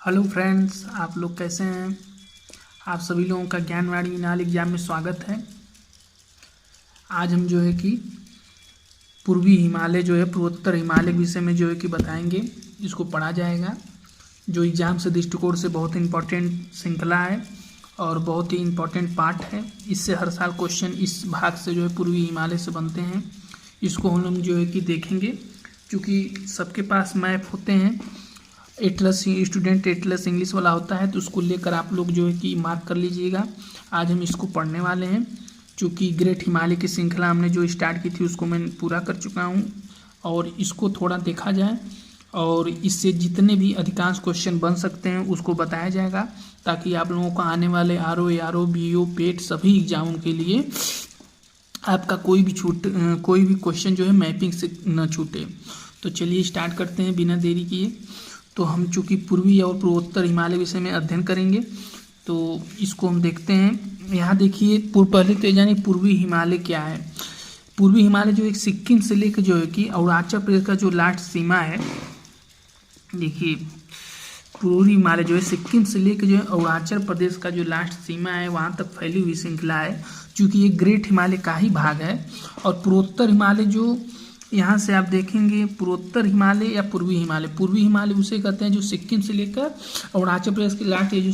Hello friends, आप लोग कैसे हैं। आप सभी लोगों का ज्ञानवाणी नाल एग्जाम में स्वागत है। आज हम जो है कि पूर्वी हिमालय जो है पूर्वोत्तर हिमालय विषय में जो है कि बताएंगे, इसको पढ़ा जाएगा, जो एग्जाम से दृष्टिकोण से बहुत इम्पोर्टेंट श्रृंखला है और बहुत ही इम्पोर्टेंट पार्ट है। इससे हर साल क्वेश्चन इस भाग से जो है पूर्वी हिमालय से बनते हैं। इसको हम लोग जो है कि देखेंगे, क्योंकि सबके पास मैप होते हैं। एटलस स्टूडेंट एटलस इंग्लिश वाला होता है, तो उसको लेकर आप लोग जो है कि मार्क कर लीजिएगा। आज हम इसको पढ़ने वाले हैं, क्योंकि ग्रेट हिमालय की श्रृंखला हमने जो स्टार्ट की थी उसको मैं पूरा कर चुका हूं, और इसको थोड़ा देखा जाए और इससे जितने भी अधिकांश क्वेश्चन बन सकते हैं उसको बताया जाएगा, ताकि आप लोगों को आने वाले आरओ बीओ पेट सभी एग्जामों के लिए आपका कोई भी क्वेश्चन जो है मैपिंग से न छूटे। तो चलिए स्टार्ट करते हैं बिना देरी किए। तो हम चूँकि पूर्वी और पूर्वोत्तर हिमालय विषय में अध्ययन करेंगे, तो इसको हम देखते हैं। यहाँ देखिए, पहले तो जानिए पूर्वी हिमालय क्या है। पूर्वी हिमालय जो एक सिक्किम से लेकर जो है कि अरुणाचल प्रदेश का जो लास्ट सीमा है, देखिए पूर्वी हिमालय जो है सिक्किम से लेकर जो है अरुणाचल प्रदेश का जो लास्ट सीमा है वहाँ तक फैली हुई श्रृंखला है, क्योंकि ये ग्रेट हिमालय का ही भाग है। और पूर्वोत्तर हिमालय जो यहाँ से आप देखेंगे, पूर्वोत्तर हिमालय या पूर्वी हिमालय उसे कहते हैं जो सिक्किम से लेकर अरुणाचल प्रदेश के लास्ट ये जो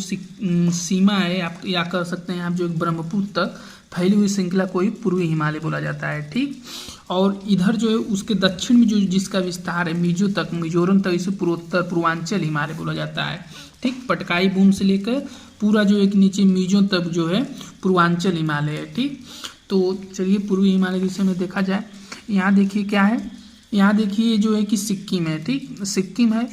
सीमा है, आप या कह सकते हैं आप जो ब्रह्मपुत्र तक फैली हुई श्रृंखला को ही पूर्वी हिमालय बोला जाता है। ठीक, और इधर जो है उसके दक्षिण में जो जिसका विस्तार है मिजोरम तक, इसे पूर्वांचल हिमालय बोला जाता है। ठीक, पटकाई बूंद से लेकर पूरा जो एक नीचे मिजो तक जो है पूर्वांचल हिमालय है। ठीक, तो चलिए पूर्वी हिमालय के विषय में देखा जाए। यहाँ देखिए क्या है, यहाँ देखिए जो है कि सिक्किम है। ठीक, सिक्किम है,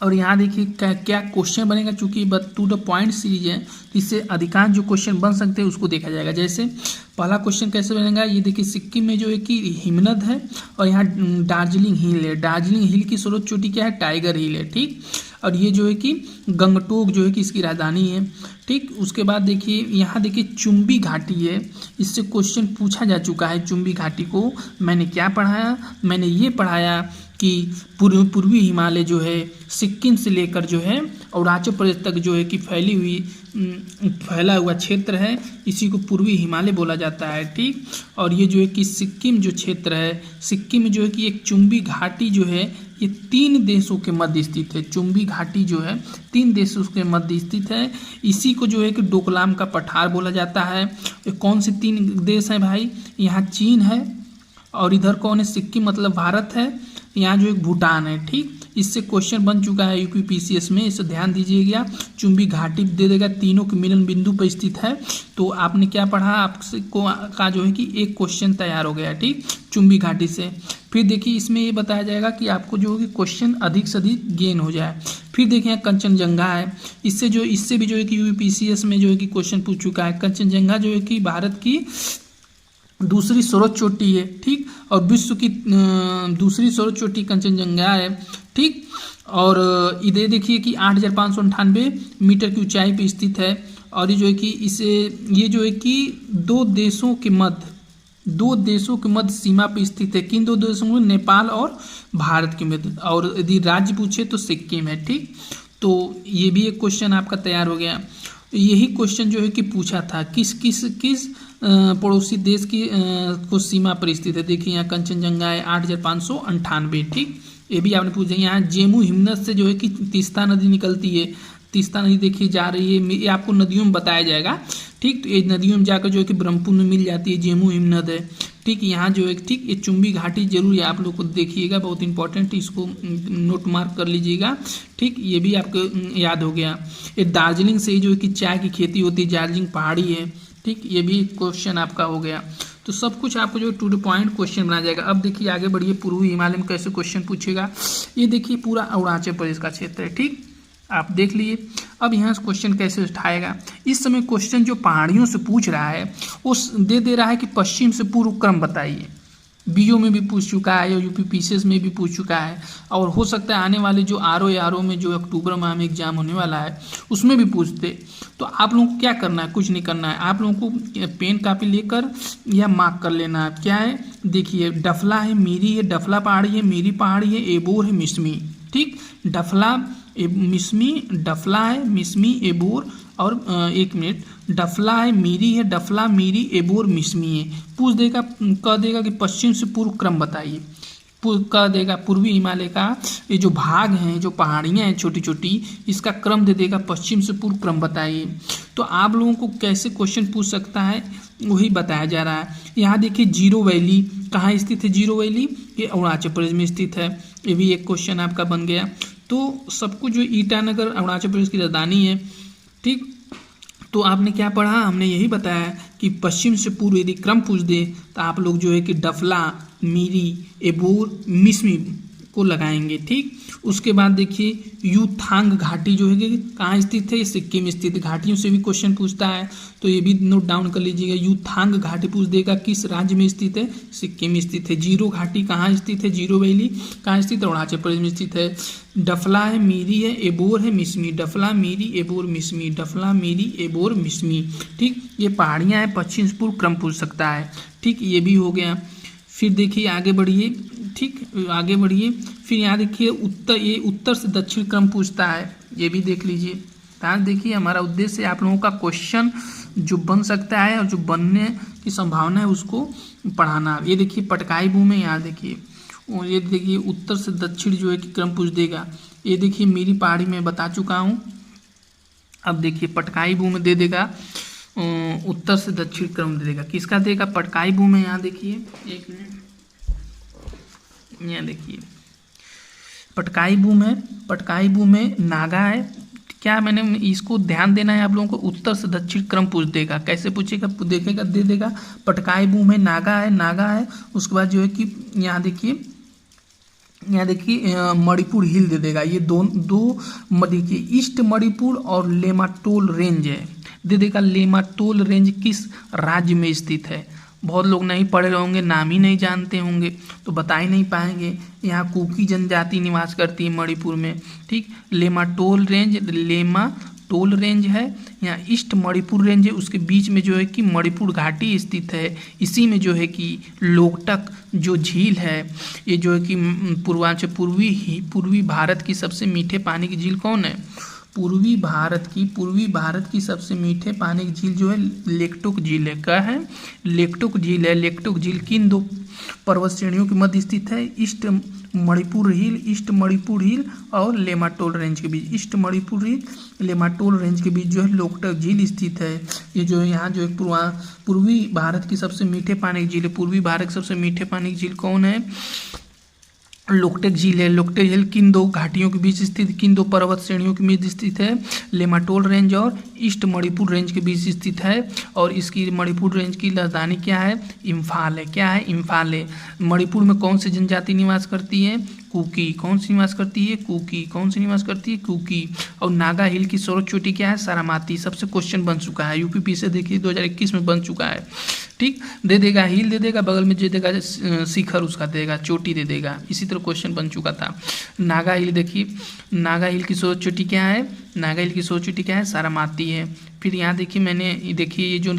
और यहाँ देखिए क्या क्वेश्चन बनेगा, चूंकि टू द पॉइंट सीरीज है, तो इससे अधिकांश जो क्वेश्चन बन सकते हैं उसको देखा जाएगा। जैसे पहला क्वेश्चन कैसे बनेगा, ये देखिए सिक्किम में जो है कि हिमनद है, और यहाँ दार्जिलिंग हिल है। दार्जिलिंग हिल की सर्वोच्च चोटी क्या है, टाइगर हिल है। ठीक, और ये जो है कि गंगटोक जो है कि इसकी राजधानी है। ठीक, उसके बाद देखिए यहाँ देखिए चुम्बी घाटी है, इससे क्वेश्चन पूछा जा चुका है। चुम्बी घाटी को मैंने क्या पढ़ाया, मैंने ये पढ़ाया कि पूर्वी हिमालय जो है सिक्किम से लेकर जो है अरुणाचल प्रदेश तक जो है कि फैला हुआ क्षेत्र है, इसी को पूर्वी हिमालय बोला जाता है। ठीक, और ये जो है कि सिक्किम जो क्षेत्र है, सिक्किम में जो है कि एक चुम्बी घाटी जो है ये 3 देशों के मध्य स्थित है। चुम्बी घाटी जो है 3 देशों के मध्य स्थित है, इसी को जो है कि डोकलाम का पठार बोला जाता है। ये कौन से 3 देश हैं भाई, यहाँ चीन है, और इधर कौन है, सिक्किम मतलब भारत है, यहाँ जो एक भूटान है। ठीक, इससे क्वेश्चन बन चुका है यूपीपीसीएस में, इसे ध्यान दीजिएगा। चुम्बी घाटी दे देगा, तीनों के मिलन बिंदु पर स्थित है। तो आपने क्या पढ़ा, आपको का जो है कि एक क्वेश्चन तैयार हो गया। ठीक, चुम्बी घाटी से। फिर देखिए इसमें ये बताया जाएगा कि आपको जो है कि क्वेश्चन अधिक से अधिक गेन हो जाए। फिर देखिए कंचनजंगा है, इससे भी जो है कि यूपीपीसीएस में जो है कि क्वेश्चन पूछ चुका है। कंचनजंगा जो है कि भारत की दूसरी सर्वोच्च चोटी है। ठीक, और विश्व की दूसरी सर्वोच्च चोटी कंचनजंगा है। ठीक, और इधर देखिए कि 8,598 मीटर की ऊंचाई पे स्थित है, और ये जो है कि ये जो है कि दो देशों के मध्य सीमा पे स्थित है। किन 2 देशों में, नेपाल और भारत के मध्य। और यदि राज्य पूछे तो सिक्किम है। ठीक, तो ये भी एक क्वेश्चन आपका तैयार हो गया। यही क्वेश्चन जो है कि पूछा था, किस पड़ोसी देश की को सीमा पर स्थित है। देखिए यहाँ कंचनजंगा है 8,598। ठीक, ये भी आपने पूछा। यहाँ जेमू हिमनद से जो है कि तीस्ता नदी निकलती है। तीस्ता नदी देखिए जा रही है, ये आपको नदियों में बताया जाएगा। ठीक, तो ये नदियों में जाकर जो है कि ब्रह्मपुत्र में मिल जाती है, जेमू हिमनद है। ठीक, यहाँ जो है ठीक ये चुम्बी घाटी जरूर आप लोग को देखिएगा, बहुत इंपॉर्टेंट, इसको नोट मार्क कर लीजिएगा। ठीक, ये भी आपको याद हो गया। ये दार्जिलिंग से जो है कि चाय की खेती होती है, दार्जिलिंग पहाड़ी है। ठीक, ये भी क्वेश्चन आपका हो गया। तो सब कुछ आपको जो टू द पॉइंट क्वेश्चन बनाया जाएगा। अब देखिए आगे बढ़िए, पूर्वी हिमालय में कैसे क्वेश्चन पूछेगा। ये देखिए पूरा अरुणाचल प्रदेश का क्षेत्र है। ठीक, आप देख लिए। अब यहाँ से क्वेश्चन कैसे उठाएगा। इस समय क्वेश्चन जो पहाड़ियों से पूछ रहा है वो दे रहा है कि पश्चिम से पूर्व क्रम बताइए। बीओ में भी पूछ चुका है, यूपीपीसीएस में भी पूछ चुका है, और हो सकता है आने वाले जो आरओ में जो अक्टूबर माह में एग्जाम होने वाला है उसमें भी पूछते। तो आप लोगों को क्या करना है, कुछ नहीं करना है, आप लोगों को पेन कापी लेकर या मार्क कर लेना है। क्या है, देखिए डफला है, मीरी है, डफला पहाड़ी है, मीरी पहाड़ी है, एबोर है, मिसमी। ठीक, डफला मिसमी डफला है, मिसमी एबोर और 1 मिनट, डफला है, मीरी है, डफला मीरी एबोर मिसमी है। पूछ देगा, कह देगा कि पश्चिम से पूर्व क्रम बताइए, कह देगा पूर्वी हिमालय का ये जो भाग हैं, जो पहाड़ियाँ हैं छोटी छोटी, इसका क्रम दे देगा, पश्चिम से पूर्व क्रम बताइए। तो आप लोगों को कैसे क्वेश्चन पूछ सकता है वही बताया जा रहा है। यहाँ देखिए जीरो वैली कहाँ स्थित है, जीरो वैली ये अरुणाचल प्रदेश में स्थित है, ये भी एक क्वेश्चन आपका बन गया। तो सब कुछ जो ईटानगर अरुणाचल प्रदेश की राजधानी है, ठीक। तो आपने क्या पढ़ा, हमने यही बताया कि पश्चिम से पूर्व यदि क्रम पूछ दे तो आप लोग जो है कि डफला मीरी एबोर मिसमी को लगाएंगे, ठीक। उसके बाद देखिए यूथांग घाटी जो है कि कहाँ स्थित है, सिक्किम स्थित। घाटियों से भी क्वेश्चन पूछता है तो ये भी नोट डाउन कर लीजिएगा। यूथांग घाटी पूछ देगा किस राज्य में स्थित है, सिक्किम स्थित है। जीरो घाटी कहाँ स्थित है, जीरो वैली कहाँ स्थित है, अरुणाचल प्रदेश में स्थित है। डफला है, मीरी है, एबोर है, मिसमी, डफला मीरी एबोर मिसमी, डफला मीरी एबोर मिसमी, ठीक। ये पहाड़ियाँ हैं, पश्चिम से पूर्व क्रम पूछ सकता है, ठीक। ये भी हो गया। फिर देखिए आगे बढ़िए, ठीक, आगे बढ़िए। फिर यहाँ देखिए उत्तर, ये उत्तर से दक्षिण क्रम पूछता है, ये भी देख लीजिए। तो देखिए हमारा उद्देश्य आप लोगों का क्वेश्चन जो बन सकता है और जो बनने की संभावना है उसको पढ़ाना। ये देखिए पटकाई भूमि, यहाँ देखिए, और ये देखिए उत्तर से दक्षिण जो है कि क्रम पूछ देगा। ये देखिए मेरी पहाड़ी में बता चुका हूँ। अब देखिए पटकाई भूमि दे देगा, उत्तर से दक्षिण क्रम दे देगा। किसका देगा, पटकाई भूमि। यहाँ देखिए, एक मिनट, यहाँ देखिए पटकाई भूमि है, पटकाई भूमि नागा है। क्या मैंने इसको ध्यान देना है आप लोगों को, उत्तर से दक्षिण क्रम पूछ देगा। कैसे पूछेगा, देखेगा, दे देगा पटकाई भूमि नागा है, नागा है। उसके बाद जो है कि यहाँ देखिए, यहाँ देखिए मणिपुर हिल दे देगा। ये दो देखिए ईस्ट मणिपुर और लेमाटोल रेंज है, दे देगा। लेमाटोल रेंज किस राज्य में स्थित है, बहुत लोग नहीं पढ़े होंगे, नाम ही नहीं जानते होंगे तो बता ही नहीं पाएंगे। यहाँ कुकी जनजाति निवास करती है मणिपुर में, ठीक। लेमाटोल रेंज, लेमाटोल रेंज है। यहाँ ईस्ट मणिपुर रेंज है, उसके बीच में जो है कि मणिपुर घाटी स्थित है। इसी में जो है कि लोकटक जो झील है, ये जो है कि पूर्वी भारत की सबसे मीठे पानी की झील कौन है, पूर्वी भारत की सबसे मीठे पानी की झील जो है लेकटोक झील है। क्या है, लेकटोक झील है। लेकटोक झील किन दो पर्वत श्रेणियों के मध्य स्थित है, ईस्ट मणिपुर हिल और लेमाटोल रेंज के बीच, ईस्ट मणिपुर हिल लेमाटोल रेंज के बीच जो है लोकटक झील स्थित है। ये जो है यहाँ जो है पूर्वी भारत की सबसे मीठे पानी की झील है। पूर्वी भारत की सबसे मीठे पानी की झील कौन है, लोकटक झील है। लोकटक झील किन दो घाटियों के बीच स्थित, किन दो पर्वत श्रेणियों के बीच स्थित है, लेमाटोल रेंज और ईस्ट मणिपुर रेंज के बीच स्थित है। और इसकी मणिपुर रेंज की राजधानी क्या है, इम्फाल है। क्या है, इम्फाल है। मणिपुर में कौन सी जनजाति निवास करती है, कुकी। कौन सी निवास करती है, कुकी। कौन सी निवास करती है, कुकी। और नागा हिल की सर्वोच्च चोटी क्या है, सारामाती। सबसे क्वेश्चन बन चुका है, यूपीपी से देखिए 2021 में बन चुका है, ठीक। दे देगा हिल, दे देगा बगल में, दे देगा शिखर उसका देगा, चोटी दे देगा। इसी तरह क्वेश्चन बन चुका था। नागा हिल देखिए, नागा हिल की सर्वोच्च चोटी क्या है, नागा हिल की सर्वोच्च चोटी क्या है, सारामाती है। फिर यहाँ देखिए मैंने देखिए ये जो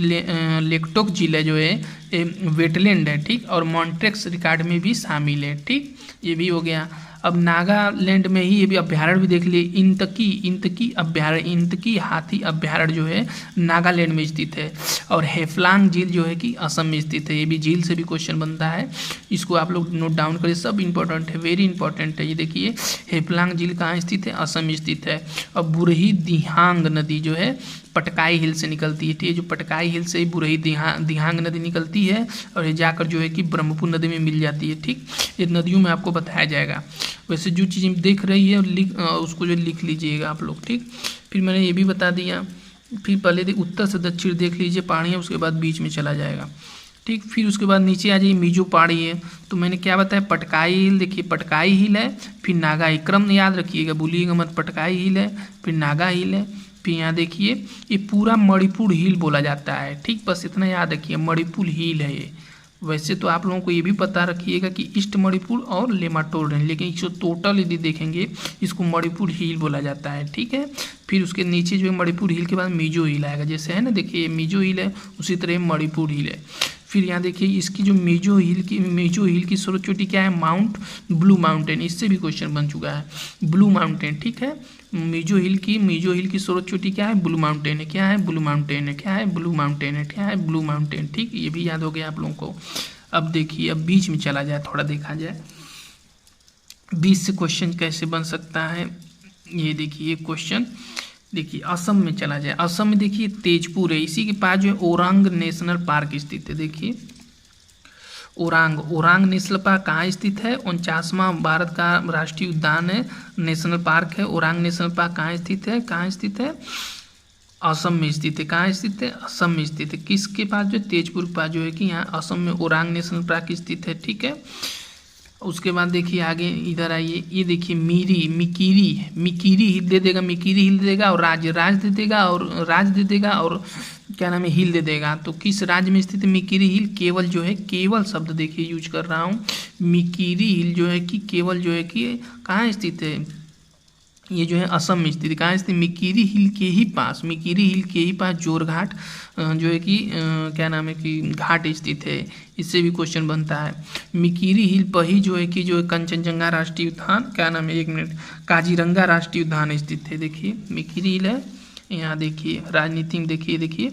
लेकटोक झील है जो है वेटलैंड है, ठीक। और मॉन्ट्रेक्स रिकॉर्ड में भी शामिल है, ठीक। ये भी हो गया। अब नागालैंड में ही ये भी अभ्यारण्य भी देख लिए, इंतकी अभ्यारण्य, इंतकी हाथी अभ्यारण्य जो है नागालैंड में स्थित है। और हेफलांग झील जो है कि असम में स्थित है। ये भी झील से भी क्वेश्चन बनता है, इसको आप लोग नोट डाउन करिए, सब इंपॉर्टेंट है, वेरी इंपॉर्टेंट है। ये देखिए हेफलांग झील कहाँ स्थित है, असम में स्थित है। और बुरही दिहांग नदी जो है पटकाई हिल से निकलती है, ठीक है। जो पटकाई हिल से ही बुरही दिहांग नदी निकलती है और ये जाकर जो है कि ब्रह्मपुत्र नदी में मिल जाती है, ठीक। ये नदियों में आपको बताया जाएगा। वैसे जो चीज़ें देख रही है उसको जो लिख लीजिएगा आप लोग, ठीक। फिर मैंने ये भी बता दिया। फिर पहले उत्तर से दक्षिण देख लीजिए पहाड़ियाँ, उसके बाद बीच में चला जाएगा, ठीक। फिर उसके बाद नीचे आ जाइए, मिजो पहाड़ी है। तो मैंने क्या बताया, पटकाई हिल, देखिए पटकाई हिल है, फिर नागा हिल, क्रम याद रखिएगा, भूलिएगा मत। पटकाई हिल है, फिर नागा हिल है, फिर यहाँ देखिए ये पूरा मणिपुर हिल बोला जाता है, ठीक। बस इतना याद रखिए, मणिपुर हिल है ये। वैसे तो आप लोगों को ये भी पता रखिएगा कि ईस्ट मणिपुर और लेमाटोल रेंज, लेकिन इसको टोटल यदि देखेंगे इसको मणिपुर हिल बोला जाता है, ठीक है। फिर उसके नीचे जो है मणिपुर हिल के बाद मिजो हिल आएगा, जैसे है ना, देखिए मिजो हिल है, उसी तरह मणिपुर हिल है। फिर यहाँ देखिए इसकी जो मेजो हिल की सर्वोच्च चोटी क्या है, माउंट ब्लू माउंटेन, इससे भी क्वेश्चन बन चुका है, ब्लू माउंटेन, ठीक है। मेजो हिल की सर्वोच्च चोटी क्या है, ब्लू माउंटेन है, क्या है, ब्लू माउंटेन है, क्या है, ब्लू माउंटेन है, क्या है, ब्लू माउंटेन, ठीक, ये भी याद हो गया आप लोगों को। अब देखिए, अब बीच में चला जाए, थोड़ा देखा जाए बीच से क्वेश्चन कैसे बन सकता है। ये देखिए क्वेश्चन, देखिए असम में चला जाए, असम में देखिए तेजपुर है, इसी के पास जो है ओरांग नेशनल पार्क स्थित है। देखिए ओरांग नेशनल पार्क कहाँ स्थित है, 49वां भारत का राष्ट्रीय उद्यान है, नेशनल पार्क है। ओरांग नेशनल पार्क कहाँ स्थित है, कहाँ स्थित है, असम में स्थित है। कहाँ स्थित है, असम में स्थित है। किसके पास जो तेजपुर के पास जो है कि यहाँ असम में ओरांग नेशनल पार्क स्थित है, ठीक है। उसके बाद देखिए आगे इधर आइए, ये देखिए मिकीरी हिल दे देगा, मिकीरी हिल दे देगा, और राज दे देगा, और राज दे देगा, और क्या नाम है, हिल दे देगा। तो किस राज्य में स्थित है मिकीरी हिल, केवल जो है, केवल शब्द देखिए यूज कर रहा हूँ, मिकीरी हिल जो है कि केवल जो है कि कहाँ स्थित है, ये जो है असम में स्थित, कहाँ स्थित, मिकीरी हिल के ही पास जोरघाट जो है कि क्या नाम है कि घाट स्थित है, इससे भी क्वेश्चन बनता है। मिकीरी हिल पर ही जो है कि जो कंचनजंगा राष्ट्रीय उद्यान, क्या नाम है, एक मिनट, काजीरंगा राष्ट्रीय उद्यान स्थित है। देखिए मिकीरी हिल है, यहाँ देखिए राजनीति में देखिए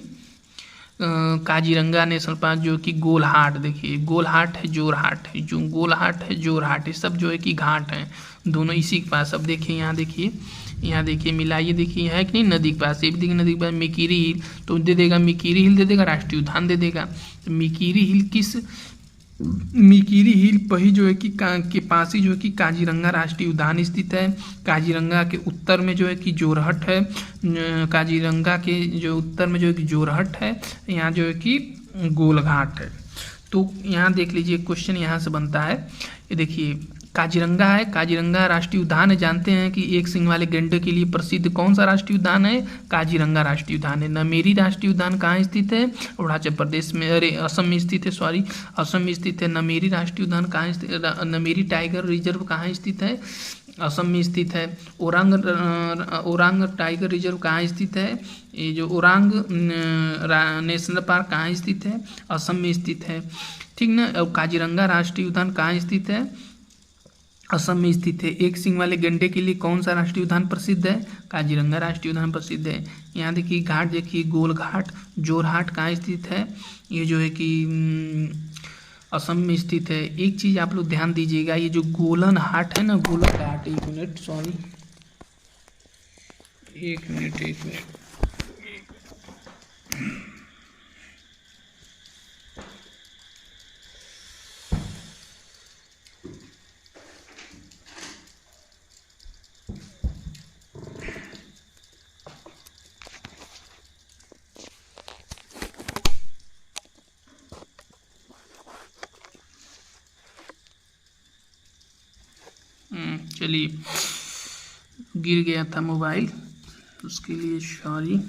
काजीरंगा नेशनल पार्क जो कि गोलहाट, देखिए गोलहाट है, जोरहाट है, जो गोलहाट है, जोरहाट है, सब जो है कि घाट हैं दोनों इसी के पास। अब देखिए यहाँ देखिए मिलाइए, देखिए है कि नहीं, नदी के पास, ये भी देखिए नदी के पास मिकीरी हिल, तो दे देगा मिकीरी हिल दे देगा, राष्ट्रीय उद्यान दे देगा। तो मिकीरी हिल पर ही जो है कि के पास ही जो है कि काजीरंगा राष्ट्रीय उद्यान स्थित है। काजीरंगा के उत्तर में जो है कि जोरहट है, काजीरंगा के जो उत्तर में जो है कि जोरहट है, यहाँ जो है कि गोलघाट है। तो यहाँ देख लीजिए क्वेश्चन यहाँ से बनता है, ये देखिए काजीरंगा है, काजीरंगा राष्ट्रीय उद्यान है, जानते हैं कि एक सींग वाले गैंडे के लिए प्रसिद्ध कौन सा राष्ट्रीय उद्यान है, काजीरंगा राष्ट्रीय उद्यान है। नमेरी राष्ट्रीय उद्यान कहाँ स्थित है, अरुणाचल प्रदेश में, अरे असम में स्थित है, सॉरी असम में स्थित है। नमेरी राष्ट्रीय उद्यान कहाँ स्थित, नमेरी टाइगर रिजर्व कहाँ स्थित है, असम में स्थित है। ओरांग टाइगर रिजर्व कहाँ स्थित है, ये जो ओरांग नेशनल पार्क कहाँ स्थित है, असम में स्थित है, ठीक ना। और काजीरंगा राष्ट्रीय उद्यान कहाँ स्थित है, असम में स्थित है। एक सींग वाले गैंडे के लिए कौन सा राष्ट्रीय उद्यान प्रसिद्ध है, काजीरंगा राष्ट्रीय उद्यान प्रसिद्ध है। यहाँ देखिए घाट, देखिए गोलघाट, जोरहाट कहाँ स्थित है, ये जो है कि असम में स्थित है। एक चीज़ आप लोग ध्यान दीजिएगा, ये जो गोलन हाट है ना, गोलन घाट, एक मिनट सॉरी, एक मिनट चलिए गिर गया था मोबाइल, उसके लिए सॉरी।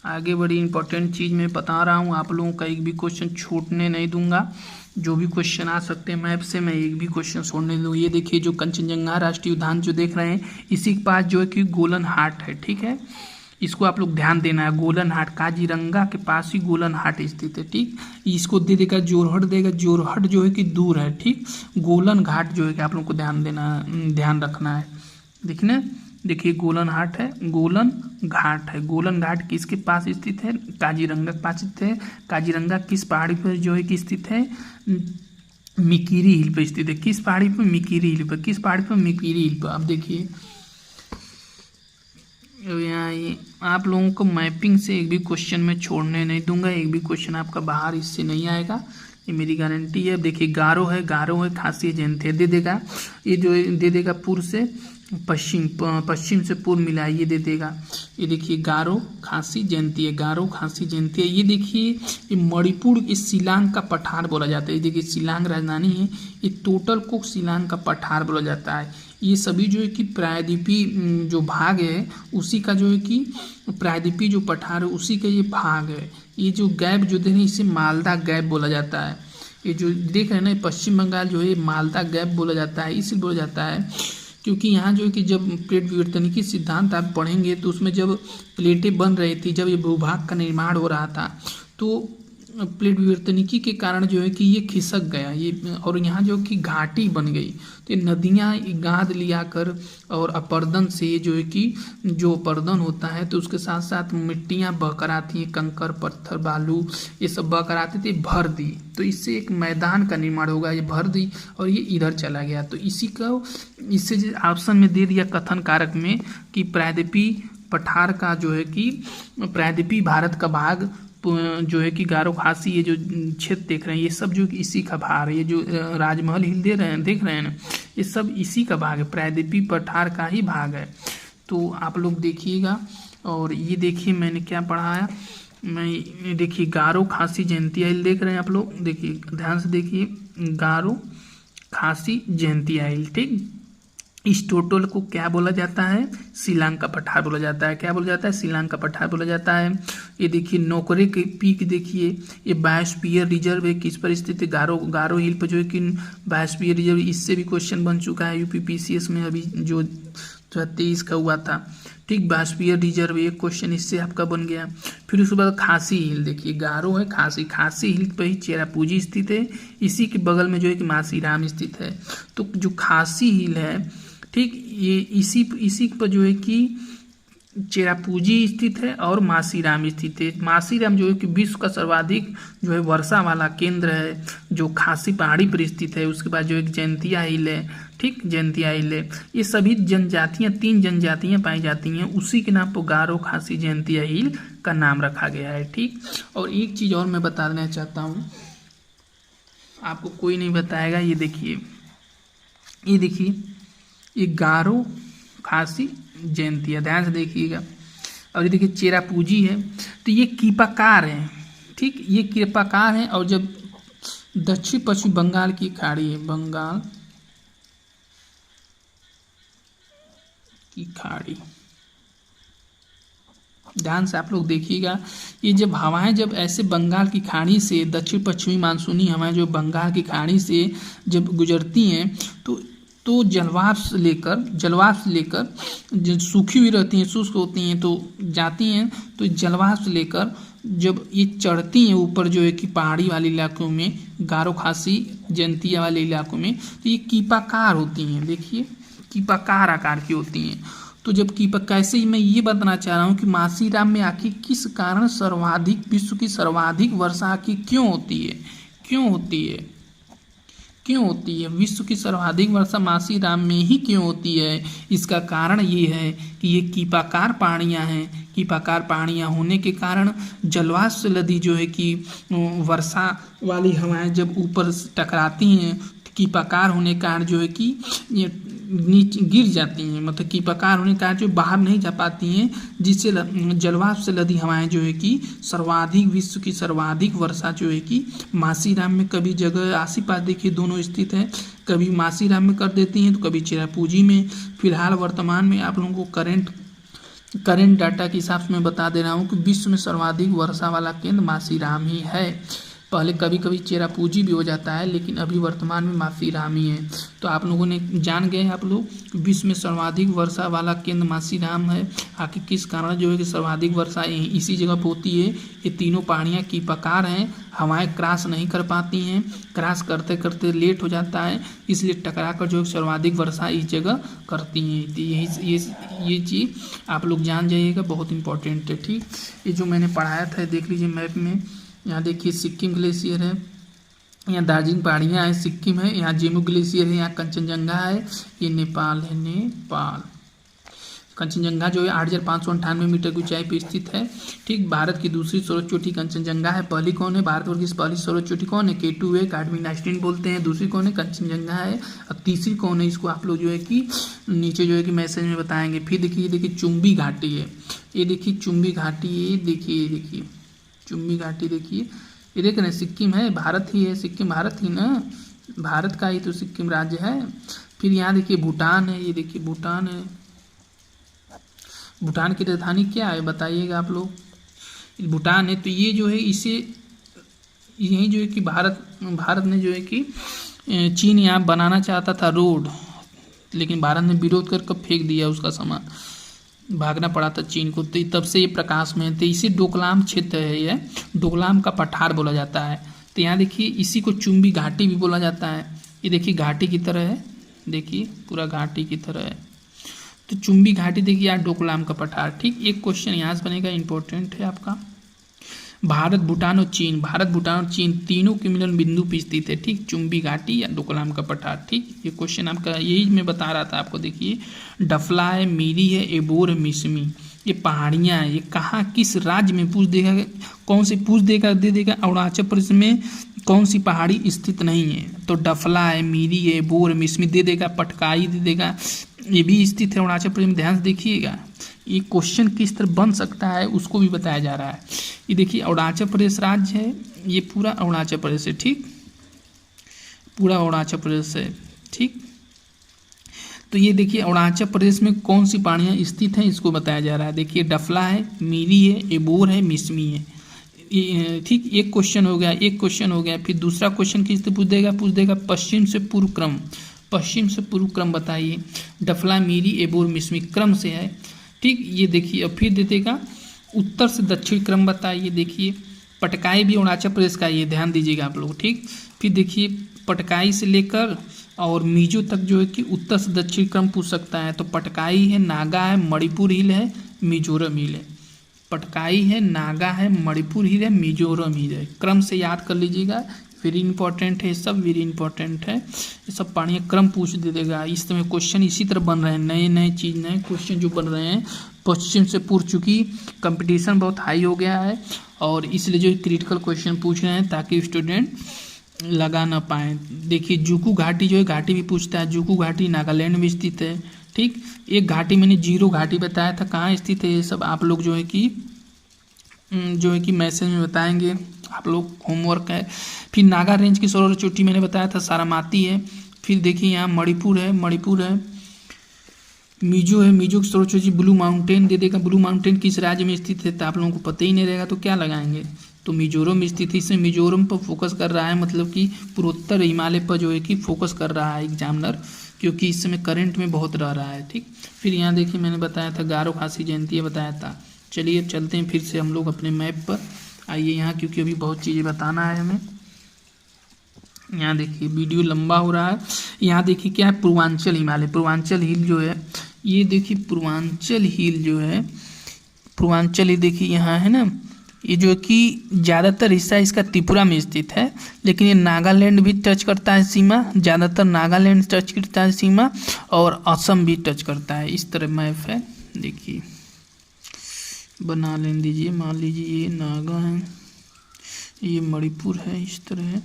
आगे बड़ी इंपॉर्टेंट चीज़ मैं बता रहा हूँ, आप लोगों का एक भी क्वेश्चन छूटने नहीं दूंगा, जो भी क्वेश्चन आ सकते हैं मैप से, मैं एक भी क्वेश्चन छोड़ने नहीं दूँगा। ये देखिए जो कंचनजंगा राष्ट्रीय उद्यान जो देख रहे हैं, इसी के पास जो है कि गोलन हाट है, ठीक है, इसको आप लोग ध्यान देना है। गोलन हाट, काजीरंगा के पास ही गोलन हाट स्थित है, ठीक। इसको दे देगा जोरहट, देगा जोरहट जो है कि दूर है, ठीक। गोलन घाट जो है कि आप लोग को ध्यान रखना है, देखना। देखिए गोलन हाट है, गोलन घाट है, गोलन घाट किसके पास स्थित है, काजीरंगा के पास स्थित है। काजीरंगा किस पहाड़ी पर जो है कि स्थित है, मिकीरी हिल पर स्थित है। किस पहाड़ी पर, मिकीरी हिल पर। किस पहाड़ी पर, मिकीरी हिल पर। अब देखिए यहाँ ये आप लोगों को मैपिंग से एक भी क्वेश्चन में छोड़ने नहीं दूंगा, एक भी क्वेश्चन आपका बाहर इससे नहीं आएगा, ये मेरी गारंटी है। देखिए गारो है, खासी जयंती दे देगा, ये जो दे देगा पूर्व से पश्चिम से पूर्व मिला, ये दे देगा। ये देखिए गारो खासी जयंती है, गारो खासी जयंती है। ये देखिए ये मणिपुर, इस शिलांग का पठार बोला जाता है। ये देखिए शिलांग राजधानी है, ये टोटल को शिलांग का पठार बोला जाता है। ये सभी जो है कि प्रायद्वीपीय जो भाग है उसी का जो है कि प्रायद्वीपीय जो पठार है उसी का ये भाग है। ये जो गैप जो दे रहे हैं इसे मालदा गैप बोला जाता है। ये जो देख रहे हैं ना पश्चिम बंगाल जो है मालदा गैप बोला जाता है, इसलिए बोला जाता है क्योंकि यहाँ जो है कि जब प्लेट विवर्तनिकी सिद्धांत आप पढ़ेंगे तो उसमें जब प्लेटें बन रही थी, जब ये भूभाग का निर्माण हो रहा था, तो प्लेट विवर्तनिकी के कारण जो है कि ये खिसक गया ये, और यहाँ जो कि घाटी बन गई। तो ये नदियाँ गाद लिया कर और अपर्दन से जो है कि जो अपर्दन होता है तो उसके साथ साथ मिट्टियाँ बहकर आती हैं, कंकर पत्थर बालू ये सब बहकर आते थे, भर दी। तो इससे एक मैदान का निर्माण होगा, ये भर दी और ये इधर चला गया। तो इसी का इससे ऑप्शन में दे दिया कथन कारक में कि प्रायद्वीपीय पठार का जो है कि प्रायद्वीपीय भारत का भाग जो है कि गारो खासी ये जो क्षेत्र देख रहे हैं ये सब जो इसी का भाग है। ये जो राजमहल हिल देख रहे हैं ना, ये सब इसी का भाग है, प्रायद्वीपीय पठार का ही भाग है। तो आप लोग देखिएगा। और ये देखिए मैंने क्या पढ़ाया, मैं देखिए गारो खासी जयंतिया हिल देख रहे हैं आप लोग, देखिए ध्यान से देखिए, गारो खासी जयंतिया हिल, ठीक। इस टोटल को क्या बोला जाता है, शिलांग का पठार बोला जाता है। क्या बोला जाता है, शिलांग का पठार बोला जाता है। ये देखिए नौकरे के पीक देखिए, ये बायोस्फीयर रिजर्व है, किस पर स्थित है, गारो हिल पर जो है कि बायोस्फीयर रिजर्व, इससे भी क्वेश्चन बन चुका है यूपीपीसीएस में अभी जो 23 का हुआ था, ठीक। बायोस्फीयर रिजर्व एक क्वेश्चन इससे आपका बन गया। फिर उसके बाद खासी हिल, देखिए गारो है, खासी हिल पर ही चेरापूंजी स्थित है, इसी के बगल में जो है कि मासीराम स्थित है। तो जो खासी हिल है, ठीक, ये इसी पर जो है कि चेरापूंजी स्थित है और मासीराम स्थित है। मासीराम जो है कि विश्व का सर्वाधिक जो है वर्षा वाला केंद्र है, जो खासी पहाड़ी पर स्थित है। उसके बाद जो एक जयंतिया हिल है, ठीक, जयंतिया हिल है। ये सभी जनजातियां, 3 जनजातियां पाई जाती हैं, उसी के नाम पर गारो खासी जयंतिया हिल का नाम रखा गया है, ठीक। और एक चीज़ और मैं बता देना चाहता हूँ, आपको कोई नहीं बताएगा। ये देखिए ये गारो खासी जयंतिया, ध्यान से देखिएगा। और ये देखिए चेरापूंजी है, तो ये कीपाकार है, ठीक, ये कीपाकार है। और जब दक्षिण पश्चिम बंगाल की खाड़ी है, बंगाल की खाड़ी, ध्यान से आप लोग देखिएगा। ये जब हवाएं जब ऐसे बंगाल की खाड़ी से, दक्षिण पश्चिमी मानसूनी हवाएं जो बंगाल की खाड़ी से जब गुजरती हैं तो जलवाष्प लेकर जो सूखी हुई रहती हैं, शुष्क होती हैं, तो जाती हैं, तो जलवाष्प लेकर जब ये चढ़ती हैं ऊपर जो है कि पहाड़ी वाले इलाकों में, गारो खासी जयंतिया वाले इलाकों में, तो ये कीपाकार होती हैं। देखिए कीपाकार आकार की होती हैं। तो जब कैसे मैं ये बताना चाह रहा हूँ कि मासीराम में आखिर किस कारण विश्व की सर्वाधिक वर्षा की क्यों होती है, विश्व की सर्वाधिक वर्षा मासीराम में ही क्यों होती है। इसका कारण ये है कि ये कीपाकार पहाड़ियाँ हैं। कीपाकार पहाड़ियाँ होने के कारण जलवाष्प से लदी जो है कि वर्षा वाली हवाएं जब ऊपर टकराती हैं, कीपाकार होने के कारण जो है कि ये नीचे गिर जाती हैं, मतलब कीपाकार होने के कारण जो बाहर नहीं जा पाती हैं, जिससे जलवाष्प से लदी हवाएं जो है कि विश्व की सर्वाधिक वर्षा जो है कि मासीराम में, कभी जगह आसीपास देखिए दोनों स्थित है, कभी मासीराम में कर देती हैं तो कभी चेरापूंजी में। फिलहाल वर्तमान में आप लोगों को करंट डाटा के हिसाब से मैं बता दे रहा हूँ कि विश्व में सर्वाधिक वर्षा वाला केंद्र मासीराम ही है। पहले कभी कभी चेरापूंजी भी हो जाता है, लेकिन अभी वर्तमान में मासीराम ही है। तो आप लोगों ने जान गए आप लोग विश्व में सर्वाधिक वर्षा वाला केंद्र मासीराम है। आखिर किस कारण जो है कि सर्वाधिक वर्षा इसी जगह पर होती है। ये तीनों पहाड़ियाँ कीपाकार हैं, हवाएं क्रॉस नहीं कर पाती हैं, क्रॉस करते करते लेट हो जाता है, इसलिए टकरा कर जो है सर्वाधिक वर्षा इस जगह करती हैं। तो ये चीज़ आप लोग जान जाइएगा, बहुत इंपॉर्टेंट है, ठीक। ये जो मैंने पढ़ाया था देख लीजिए मैप में। यहाँ देखिए सिक्किम ग्लेशियर है, यहाँ दार्जिलिंग पहाड़ियाँ हैं, सिक्किम है, यहाँ जेमू ग्लेशियर है, यहाँ कंचनजंगा है, ये नेपाल है, नेपाल। कंचनजंगा जो है 8,598 मीटर की ऊंचाई पर स्थित है, ठीक। भारत की दूसरी सर्वोच्च चोटी कंचनजंगा है। पहली कौन है, भारतवर्ष की पहली सर्वोच्च चोटी कौन है, K2 है, काडमिन आइसलैंड बोलते हैं। दूसरी कौन है, कंचनजंगा है। और तीसरी कौन है, इसको आप लोग जो है कि नीचे जो है कि मैसेज में बताएंगे। फिर देखिए चुम्बी घाटी है, ये देखिए चुम्बी घाटी, ये देखिए चुम्बी घाटी, देखिए ये देख रहे हैं, सिक्किम है, भारत ही है, सिक्किम भारत ही ना, भारत का ही तो सिक्किम राज्य है। फिर यहाँ देखिए भूटान है, ये देखिए भूटान है। भूटान की राजधानी क्या है बताइएगा आप लोग, भूटान है। तो ये जो है इसे यही जो है कि भारत ने जो है कि चीन यहाँ बनाना चाहता था रोड, लेकिन भारत ने विरोध कर फेंक दिया उसका सामान। भागना पड़ा था चीन को, तो तब से ये प्रकाश में है। तो इसे डोकलाम क्षेत्र है, ये डोकलाम का पठार बोला जाता है। तो यहाँ देखिए इसी को चुंबी घाटी भी बोला जाता है। ये देखिए घाटी की तरह है, देखिए पूरा घाटी की तरह है। तो चुंबी घाटी देखिए यार डोकलाम का पठार। ठीक, एक क्वेश्चन यहाँ से बनेगा, इंपॉर्टेंट है आपका। भारत भूटान और चीन, भारत भूटान और चीन तीनों के मिलन बिंदु पर स्थित है। ठीक, चुंबी घाटी या डोकलाम का पठार। ठीक, ये क्वेश्चन आपका यही मैं बता रहा था आपको। देखिए डफला है, मीरी है, एबोर है, मिसमी, ये पहाड़ियाँ हैं। ये कहाँ किस राज्य में पूछ देगा, कौन सी पूछ देगा, दे देगा अरुणाचल प्रदेश में कौन सी पहाड़ी स्थित नहीं है। तो डफला है, मीरी है, एबोर है, मिसमी दे देगा, पटकाई दे देगा, ये भी स्थित है अरुणाचल प्रदेश में। ध्यान से देखिएगा ये क्वेश्चन किस तरह बन सकता है उसको भी बताया जा रहा है। ये देखिए अरुणाचल प्रदेश राज्य है, ये पूरा अरुणाचल प्रदेश है। ठीक, पूरा अरुणाचल प्रदेश है। ठीक, तो ये देखिए अरुणाचल प्रदेश में कौन सी पहाड़ियाँ स्थित हैं इसको बताया जा रहा है। देखिए डफला है, मीरी है, एबोर है, मिसमी है। ठीक, एक क्वेश्चन हो गया, एक क्वेश्चन हो गया। फिर दूसरा क्वेश्चन किस तरह पूछ देगा पश्चिम से पूर्व क्रम, पश्चिम से पूर्व क्रम बताइए। डफला, मीरी, एबोर, मिसमी क्रम से है। ठीक, ये देखिए अब फिर दे देगा उत्तर से दक्षिण क्रम बताइए। देखिए पटकाई भी अरुणाचल प्रदेश का, ये ध्यान दीजिएगा आप लोग। ठीक, फिर देखिए पटकाई से लेकर और मिजो तक जो है कि उत्तर से दक्षिण क्रम पूछ सकता है। तो पटकाई है, नागा है, मणिपुर हिल है, मिजोरम हिल है। पटकाई है, नागा है, मणिपुर हिल है, मिजोरम हिल है। क्रम से याद कर लीजिएगा, वेरी इंपॉर्टेंट है, सब वेरी इंपॉर्टेंट है। ये सब पढ़िए, क्रम पूछ दे देगा। इस समय क्वेश्चन इसी तरह बन रहे हैं, नए नए चीज़, नए क्वेश्चन जो बन रहे हैं पश्चिम से पूर्व। चूँकि कंपटीशन बहुत हाई हो गया है और इसलिए जो क्रिटिकल क्वेश्चन पूछ रहे हैं ताकि स्टूडेंट लगा ना पाए। देखिए जुकू घाटी जो है, घाटी भी पूछता है। जुकू घाटी नागालैंड में स्थित है। ठीक, एक घाटी मैंने जीरो घाटी बताया था, कहाँ स्थित है ये सब आप लोग जो है कि मैसेज में बताएंगे, आप लोग होमवर्क है। फिर नागा रेंज की सौर चोटी मैंने बताया था सारामाती है। फिर देखिए यहाँ मणिपुर है, मणिपुर है, मिजो है, मिजो की सौर चोटी। ब्लू माउंटेन दे देगा, ब्लू माउंटेन किस राज्य में स्थित है तो आप लोगों को पता ही नहीं रहेगा तो क्या लगाएंगे, तो मिजोरम में स्थित है। इसमें मिजोरम पर फोकस कर रहा है, मतलब कि पूर्वोत्तर हिमालय पर जो है कि फोकस कर रहा है एग्जामिनर, क्योंकि इस समय करंट में बहुत रह रहा है। ठीक, फिर यहाँ देखिए मैंने बताया था गारो खासी जयंती बताया था। चलिए अब चलते हैं फिर से हम लोग अपने मैप पर। आइए यहाँ, क्योंकि अभी बहुत चीज़ें बताना है हमें। यहाँ देखिए वीडियो लंबा हो रहा है। यहाँ देखिए क्या है, पूर्वांचल हिमालय, पूर्वांचल हिल जो है, ये देखिए पूर्वांचल हिल जो है, पूर्वांचल ही देखिए यहाँ है ना, ये जो कि ज़्यादातर हिस्सा इसका त्रिपुरा में स्थित है, लेकिन ये नागालैंड भी टच करता है सीमा, ज़्यादातर नागालैंड टच करता है सीमा और असम भी टच करता है। इस तरह मैप है, देखिए बना लेने दीजिए। मान लीजिए ये नागा है, ये मणिपुर है, इस तरह है।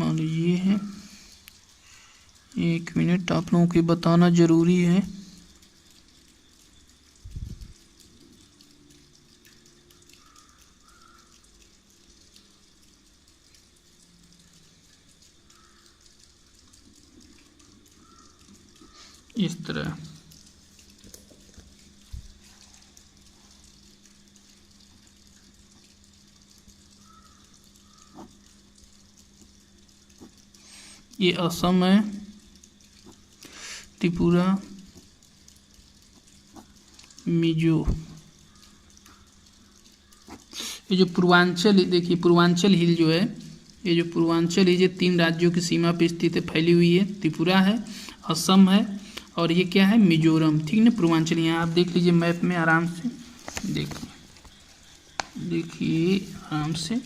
मान लीजिए ये है, एक मिनट आप लोगों को बताना ज़रूरी है। इस तरह ये असम है, त्रिपुरा, मिजो, ये जो पूर्वांचल, देखिए पूर्वांचल हिल जो है, ये जो पूर्वांचल हिल ये 3 राज्यों की सीमा पे स्थित है, फैली हुई है। त्रिपुरा है, असम है और ये क्या है, मिजोरम। ठीक ना, पूर्वांचल। यहाँ आप देख लीजिए मैप में आराम से, देखिए आराम से,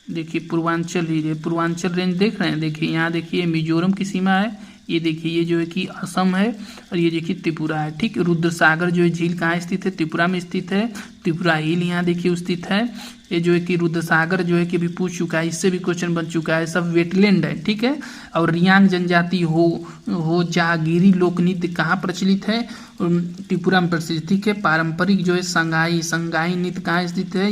देखिए पूर्वांचल हिल है, पूर्वांचल रेंज देख रहे हैं। देखिए यहाँ देखिए मिजोरम की सीमा है, ये देखिए ये जो है कि असम है और ये देखिए त्रिपुरा है। ठीक, रुद्रसागर जो है झील कहाँ स्थित है, त्रिपुरा में स्थित है। त्रिपुरा हिल यहाँ देखिए स्थित है। ये जो है कि रुद्रसागर जो है कि अभी पूछ चुका है, इससे भी क्वेश्चन बन चुका है। सब वेटलैंड है। ठीक है, और रियांग जनजाति हो जागीरी लोक नृत्य कहाँ प्रचलित है, त्रिपुरा में प्रचलित। ठीक है, पारंपरिक जो है संगाई नृत्य कहाँ स्थित है,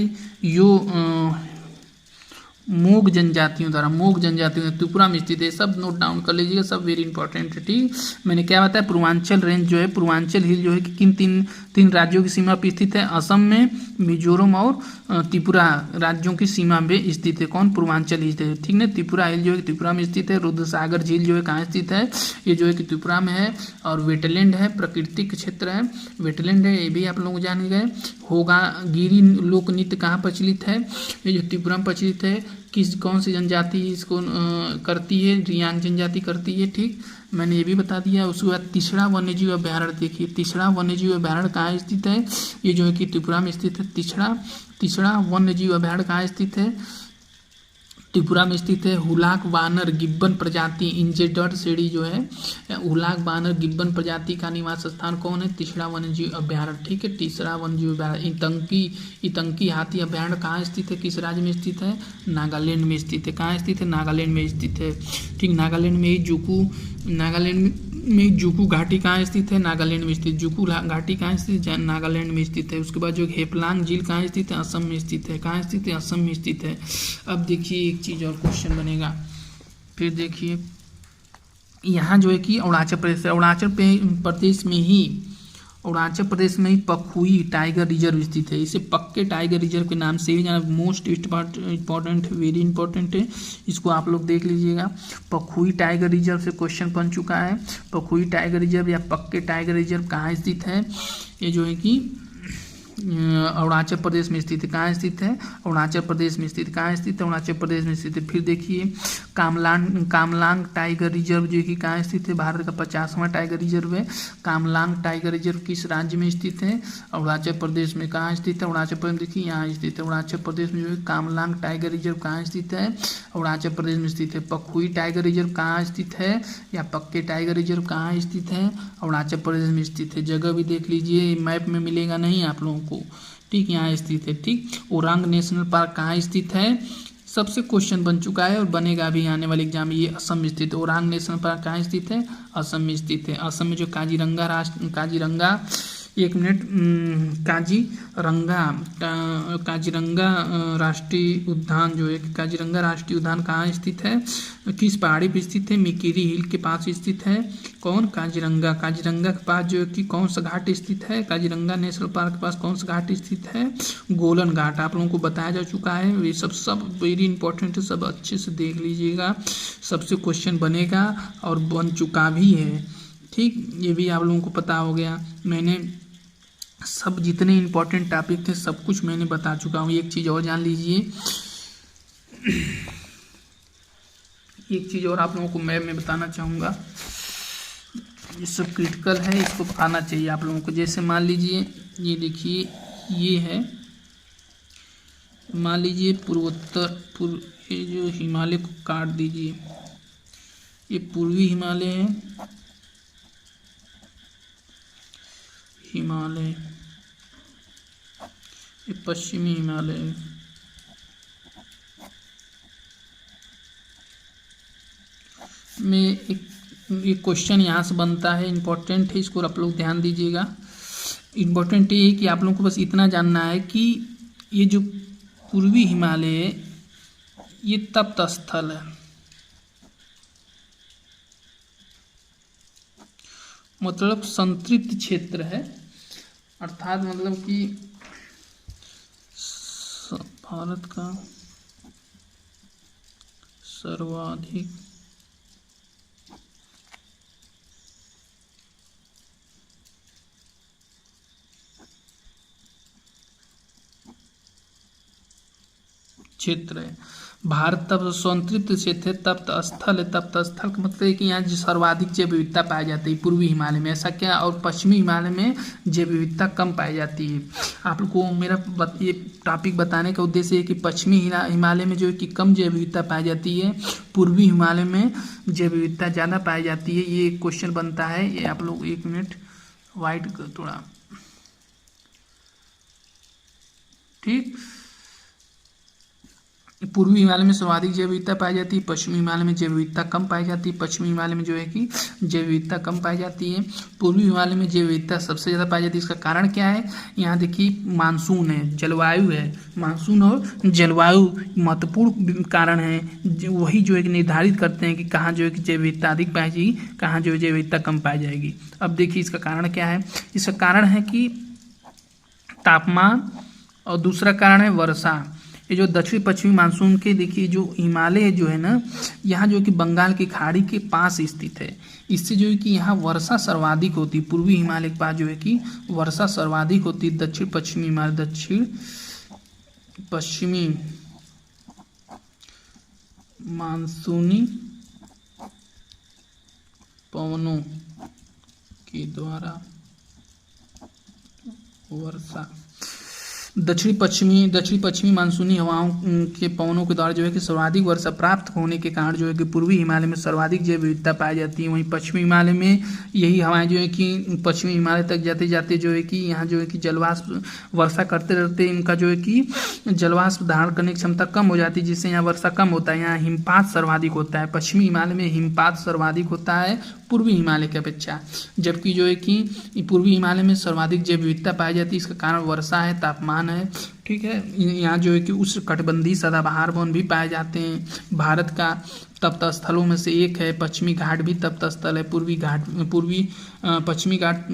मोग जनजातियों द्वारा, मोग जनजातियों त्रिपुरा में स्थित है। सब नोट डाउन कर लीजिएगा, सब वेरी इंपॉर्टेंट है। ठीक, मैंने क्या बताया, पूर्वांचल रेंज जो है, पूर्वांचल हिल जो है कि किन तीन राज्यों की सीमा पर स्थित है, असम में, मिजोरम और त्रिपुरा राज्यों की सीमा में स्थित है। कौन, पूर्वांचल हिल है। ठीक है, त्रिपुरा हिल जो है त्रिपुरा में स्थित है। रुद्रसागर झील जो है कहाँ स्थित है, ये जो है कि त्रिपुरा में है। और वेटलैंड है, प्राकृतिक क्षेत्र है, वेटलैंड है, ये भी आप लोग जान गए। होगा गिरी लोक नृत्य कहाँ प्रचलित है, ये जो त्रिपुरा में प्रचलित है। कौन सी जनजाति इसको करती है, रियांग जनजाति करती है। ठीक, मैंने ये भी बता दिया। उसके बाद तिसरा वन्यजीव अभ्यारण्य देखिए, तिसरा वन्यजीव अभ्यारण्य कहाँ स्थित है, ये जो है कि त्रिपुरा में स्थित है। तीसरा वन्यजीव अभ्यारण्य कहाँ स्थित है, त्रिपुरा में स्थित है। हुलाक बानर गिब्बन प्रजाति इंजेडर श्रेणी जो है, हुलाक बानर गिब्बन प्रजाति का निवास स्थान कौन है, तीसरा वन्यजीव अभ्यारण्य। ठीक है, तीसरा वन्यजीव अभ्यारण्य। इतंकी हाथी अभ्यारण्य कहाँ स्थित है, किस राज्य में स्थित है, नागालैंड में स्थित है। कहाँ स्थित है, नागालैंड में स्थित है। ठीक, नागालैंड में जुकू घाटी कहाँ स्थित है, नागालैंड में स्थित। जुकू घाटी कहाँ स्थित है, नागालैंड में स्थित है। उसके बाद जो हेपलांग झील कहाँ स्थित है, असम में स्थित है। कहाँ स्थित है, असम में स्थित है। अब देखिए एक चीज़ और क्वेश्चन बनेगा, फिर देखिए यहाँ जो है कि अरुणाचल प्रदेश है, अरुणाचल प्रदेश में ही पखुई टाइगर रिजर्व स्थित है। इसे पक्के टाइगर रिजर्व के नाम से ही जाना, मोस्ट इम्पॉर्टेंट, वेरी इंपॉर्टेंट है, इसको आप लोग देख लीजिएगा। पखुई टाइगर रिजर्व से क्वेश्चन बन चुका है। पखुई टाइगर रिजर्व या पक्के टाइगर रिजर्व कहाँ स्थित है, ये जो है कि अरुणाचल प्रदेश में स्थित है। कहाँ स्थित है, अरुणाचल प्रदेश में स्थित। कहाँ स्थित है, अरुणाचल प्रदेश में स्थित है। फिर देखिए कामलांग टाइगर रिजर्व जो कि कहाँ स्थित है, भारत का 50वां टाइगर रिजर्व है। कामलांग टाइगर रिजर्व किस राज्य में स्थित है, अरुणाचल प्रदेश में। कहाँ स्थित है, अरुणाचल प्रदेश, देखिए यहाँ स्थित है। अरुणाचल प्रदेश में जो है कामलांग टाइगर रिजर्व कहाँ स्थित है, अरुणाचल प्रदेश में स्थित है। पखुई टाइगर रिजर्व कहाँ स्थित है, या पक्के टाइगर रिजर्व कहाँ स्थित है, अरुणाचल प्रदेश में स्थित है। जगह भी देख लीजिए, मैप में मिलेगा नहीं आप लोगों को। ठीक, यहाँ स्थित है। ठीक, ओरांग नेशनल पार्क कहाँ स्थित है, सबसे क्वेश्चन बन चुका है और बनेगा भी आने वाले एग्जाम में। ये असम में स्थित है। ओरांग नेशनल पार्क कहाँ स्थित है, असम में स्थित है। असम में जो काजीरंगा राष्ट्रीय उद्यान जो है, काजीरंगा राष्ट्रीय उद्यान कहाँ स्थित है, किस पहाड़ी पर स्थित है, मिकिरी हिल के पास स्थित है। कौन, काजीरंगा के पास जो है कि कौन सा घाट स्थित है, काजीरंगा नेशनल पार्क के पास कौन सा घाट स्थित है, गोलन घाट। आप लोगों को बताया जा चुका है। ये सब वेरी इंपॉर्टेंट है, सब अच्छे से देख लीजिएगा, सबसे क्वेश्चन बनेगा और बन चुका भी है। ठीक, ये भी आप लोगों को पता हो गया। मैंने सब जितने इंपॉर्टेंट टॉपिक थे सब कुछ मैंने बता चुका हूँ। एक चीज़ और जान लीजिए, एक चीज़ और आप लोगों को मैं बताना चाहूँगा, ये सब क्रिटिकल है, इसको आना चाहिए आप लोगों को। जैसे मान लीजिए, ये देखिए, ये है, मान लीजिए ये जो हिमालय को काट दीजिए, ये पूर्वी हिमालय है, ये पश्चिमी हिमालय है। में एक क्वेश्चन यहाँ से बनता है, इम्पोर्टेंट है, इसको आप लोग ध्यान दीजिएगा। इम्पोर्टेंट ये है कि आप लोगों को बस इतना जानना है कि ये जो पूर्वी हिमालय है ये तप्त स्थल है, मतलब संतृप्त क्षेत्र है, अर्थात मतलब कि भारत का सर्वाधिक क्षेत्र है। भारत तब संतृप्त क्षेत्र है, तप्त स्थल है। तप्त स्थल का मतलब है कि यहाँ जो सर्वाधिक जैव विविधता पाई जाती है पूर्वी हिमालय में, ऐसा क्या, और पश्चिमी हिमालय में जैव विविधता कम पाई जाती है। आप लोग को मेरा ये टॉपिक बताने का उद्देश्य है कि पश्चिमी हिमालय में जो है कि कम जैव विविधता पाई जाती है, पूर्वी हिमालय में जैव विविधता ज़्यादा पाई जाती है। ये क्वेश्चन बनता है। ये आप लोग 1 मिनट वाइट थोड़ा, ठीक, पूर्वी हिमालय में सर्वाधिक जैव विविधता पाई जाती है, पश्चिमी हिमालय में जैव विविधता कम पाई जाती है। पश्चिमी हिमालय में जो है कि जैव विविधता कम पाई जाती है, पूर्वी हिमालय में जैव विविधता सबसे ज़्यादा पाई जाती है। इसका कारण क्या है? यहाँ देखिए मानसून है, जलवायु है, मानसून और जलवायु महत्वपूर्ण कारण है, वही जो है कि निर्धारित करते हैं कि कहाँ जो है कि जैव विविधता अधिक पाई जाएगी, कहाँ जो है जैव विविधता कम पाई जाएगी। अब देखिए इसका कारण क्या है? इसका कारण है कि तापमान, और दूसरा कारण है वर्षा। ये जो दक्षिण पश्चिमी मानसून के देखिए जो हिमालय जो है ना, यहाँ जो कि बंगाल की खाड़ी के पास स्थित है, इससे जो है कि यहाँ वर्षा सर्वाधिक होती है। पूर्वी हिमालय के पास जो है कि वर्षा सर्वाधिक होती है। दक्षिण पश्चिमी हिमालय, दक्षिण पश्चिमी मानसूनी पवनों के द्वारा वर्षा, दक्षिण पश्चिमी मानसूनी हवाओं के पवनों के द्वारा जो है कि सर्वाधिक वर्षा प्राप्त होने के कारण जो है कि पूर्वी हिमालय में सर्वाधिक जैव विविधता पाई जाती है। वहीं पश्चिमी हिमालय में यही हवाएं जो है कि पश्चिमी हिमालय तक जाते जाते जो है कि यहाँ जो है कि जलवाष्प वर्षा करते रहते इनका जो है कि जलवाष्प धारण करने की क्षमता कम हो जाती है, जिससे यहाँ वर्षा कम होता है। यहाँ हिमपात सर्वाधिक होता है, पश्चिमी हिमालय में हिमपात सर्वाधिक होता है पूर्वी हिमालय की अपेक्षा, जबकि जो है कि पूर्वी हिमालय में सर्वाधिक जैव विविधता पाई जाती है। इसका कारण वर्षा है, तापमान है, ठीक है। यहाँ जो है कि उष्णकटिबंधीय सदाबहार वन भी पाए जाते हैं। भारत का तप्त स्थलों में से एक है। पश्चिमी घाट भी तप्त स्थल है, पश्चिमी घाट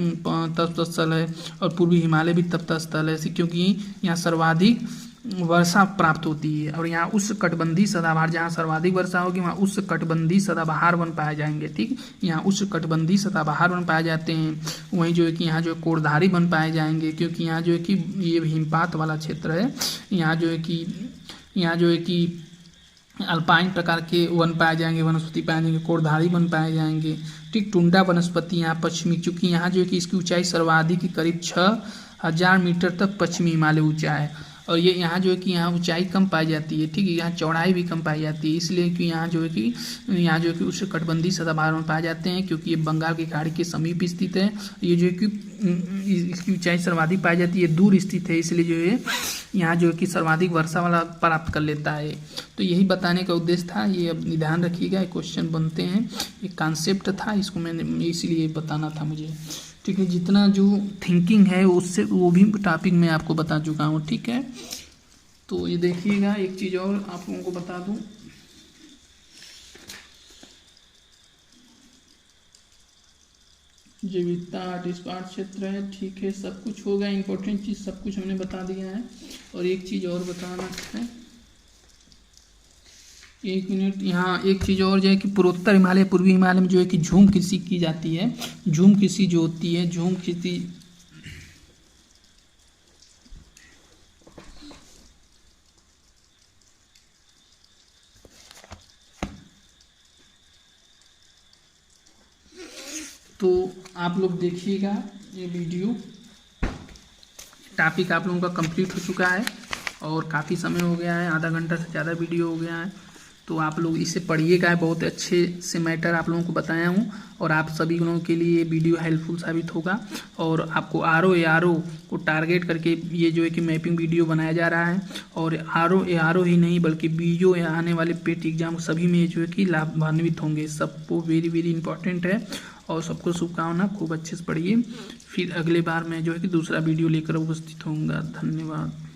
तप्त स्थल है, और पूर्वी हिमालय भी तप्त स्थल है, क्योंकि यहाँ सर्वाधिक वर्षा प्राप्त होती है। और यहाँ उष्णकटिबंधीय सदाबहार, जहाँ सर्वाधिक वर्षा होगी वहाँ उष्णकटिबंधीय सदाबहार वन पाए जाएंगे, ठीक। यहाँ उष्णकटिबंधीय सदाबहार वन पाए जाते हैं। वहीं जो है कि यहाँ जो कोरधारी वन पाए जाएंगे, क्योंकि यहाँ जो है कि ये हिमपात वाला क्षेत्र है। यहाँ जो है कि अल्पाइन प्रकार के वन पाए जाएंगे, वनस्पति पाए जाएंगे, कोरधारी वन पाए जाएंगे, ठीक। टुंडा वनस्पति यहाँ पश्चिमी, चूँकि यहाँ जो है कि इसकी ऊंचाई सर्वाधिक करीब 6000 मीटर तक पश्चिमी हिमालय ऊंचा है, और ये यहाँ जो है कि यहाँ ऊंचाई कम पाई जाती है, ठीक है। यहाँ चौड़ाई भी कम पाई जाती है, इसलिए कि यहाँ जो है कि उष्णकटिबंधीय सदाबहार वन पाए जाते हैं, क्योंकि ये बंगाल की खाड़ी के समीप स्थित है। ये जो है कि इसकी ऊंचाई सर्वाधिक पाई जाती है, दूर स्थित है, इसलिए जो है यहाँ जो है कि सर्वाधिक वर्षा वाला प्राप्त कर लेता है। तो यही बताने का उद्देश्य था। ये अब ध्यान रखिएगा, क्वेश्चन बनते हैं, एक कॉन्सेप्ट था, इसको मैंने इसीलिए बताना था मुझे, ठीक है। जितना जो थिंकिंग है उससे वो भी टॉपिक मैं आपको बता चुका हूँ, ठीक है। तो ये देखिएगा, एक चीज़ और आप लोगों को बता दूँ, जैव विविधता हॉटस्पॉट क्षेत्र है, ठीक है। सब कुछ हो गया, इंपॉर्टेंट चीज़ सब कुछ हमने बता दिया है। और एक चीज़ और बताना है, एक मिनट, यहाँ एक चीज़ और जो है कि पूर्वोत्तर हिमालय पूर्वी हिमालय में जो है कि झूम कृषि की जाती है। झूम कृषि जो होती है, झूम कृषि तो आप लोग देखिएगा, ये वीडियो टॉपिक आप लोगों का कंप्लीट हो चुका है, और काफ़ी समय हो गया है, आधा घंटा से ज़्यादा वीडियो हो गया है। तो आप लोग इसे पढ़िएगा, बहुत अच्छे से मैटर आप लोगों को बताया हूँ, और आप सभी लोगों के लिए ये वीडियो हेल्पफुल साबित होगा। और आपको आरओ को टारगेट करके ये जो है कि मैपिंग वीडियो बनाया जा रहा है, और आरओ ही नहीं बल्कि बीओ या आने वाले पेट एग्जाम सभी में जो है कि लाभान्वित होंगे। सबको वेरी वेरी इंपॉर्टेंट है, और सबको शुभकामना, खूब अच्छे से पढ़िए। फिर अगले बार मैं जो है कि दूसरा वीडियो लेकर उपस्थित होऊंगा। धन्यवाद।